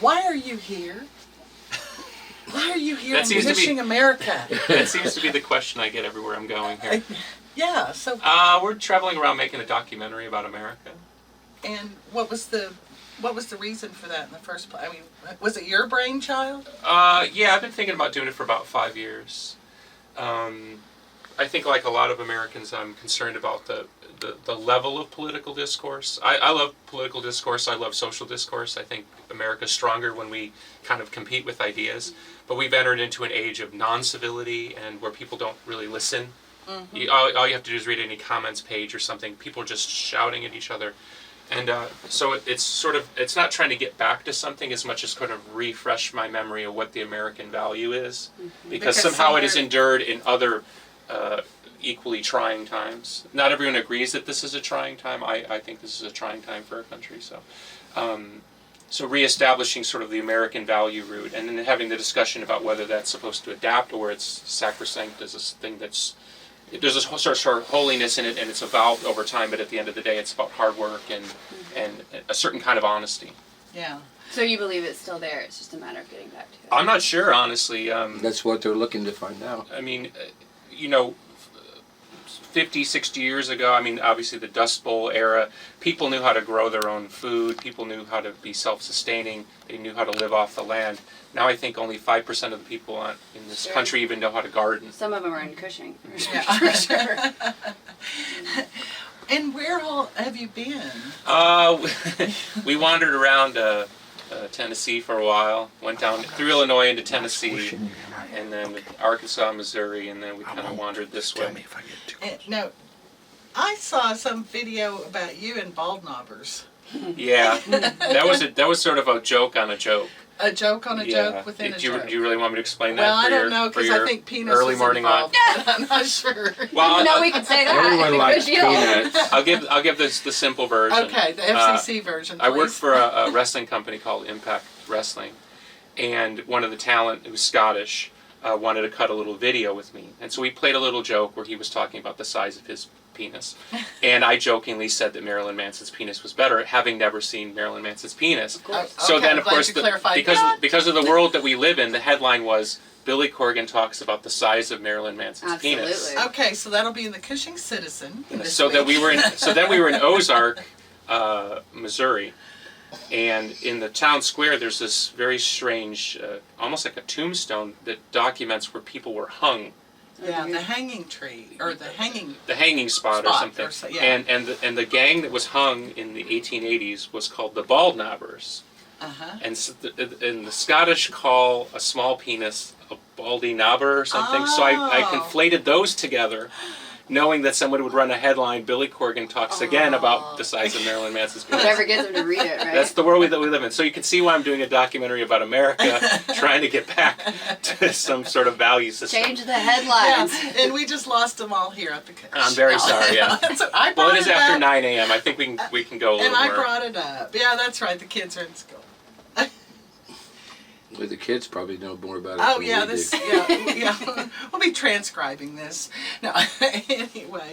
Why are you here? Why are you here pushing America? That seems to be the question I get everywhere I'm going here. Yeah, so... we're traveling around making a documentary about America. And what was the reason for that in the first place? I mean, was it your brainchild? Yeah, I've been thinking about doing it for about 5 years. I think like a lot of Americans, I'm concerned about the level of political discourse. I love political discourse. I love social discourse. I think America's stronger when we kind of compete with ideas. But we've entered into an age of non-civility and where people don't really listen. Mm-hmm. All you have to do is read any comments page or something. People are just shouting at each other. And so it's not trying to get back to something as much as kind of refresh my memory of what the American value is. Mm-hmm. Because somehow it is endured in other equally trying times. Not everyone agrees that this is a trying time. I think this is a trying time for our country. So reestablishing sort of the American value root and then having the discussion about whether that's supposed to adapt or it's sacrosanct as a thing there's a sort of holiness in it and it's evolved over time, but at the end of the day it's about hard work and a certain kind of honesty. Yeah. So you believe it's still there, it's just a matter of getting back to it? I'm not sure, honestly. That's what they're looking to find out. I mean, 50, 60 years ago, I mean, obviously the Dust Bowl era, people knew how to grow their own food, people knew how to be self-sustaining, they knew how to live off the land. Now I think only 5% of the people in this country even know how to garden. Some of them are in Cushing, for sure. And where all have you been? We wandered around Tennessee for a while, went down through Illinois into Tennessee, and then Arkansas, Missouri, and then we kind of wandered this way. No, I saw some video about you and bald knobbers. Yeah, that was sort of a joke on a joke. A joke on a joke within a joke. Do you really want me to explain that? Well, I don't know because I think penis early was morning involved. I'm not sure. Well, no, we could say that. Everyone likes peanuts. I'll give this the simple version. Okay, the FCC version. Please. I worked for a wrestling company called Impact Wrestling, and one of the talent, who was Scottish, wanted to cut a little video with me, and so we played a little joke where he was talking about the size of his penis, and I jokingly said that Marilyn Manson's penis was better, having never seen Marilyn Manson's penis. So then, of course, because of the world that we live in, the headline was Billy Corgan talks about the size of Marilyn Manson's penis. Okay, so that'll be in the Cushing Citizen. So then we were in Ozark, Missouri, and in the town square there's this very strange, almost like a tombstone that documents where people were hung. Yeah, the hanging tree, or the hanging spot or something. And the gang that was hung in the 1880s was called the Bald Knobbers. Uh-huh. And the Scottish call a small penis a baldy knobber or something. Oh. So I conflated those together, knowing that someone would run a headline, Billy Corgan talks again about the size of Marilyn Manson's penis. Whatever gets them to read it, right? That's the world that we live in. So you can see why I'm doing a documentary about America, trying to get back to some sort of value system. Change the headlines. Yeah, and we just lost them all here at the Kush. I'm very sorry, yeah. So well, it is after 9 a.m. I think we can go a little more. And I brought it up. Yeah, that's right. The kids are in school. Well, the kids probably know more about it. Oh yeah, yeah. We'll be transcribing this. No, anyway.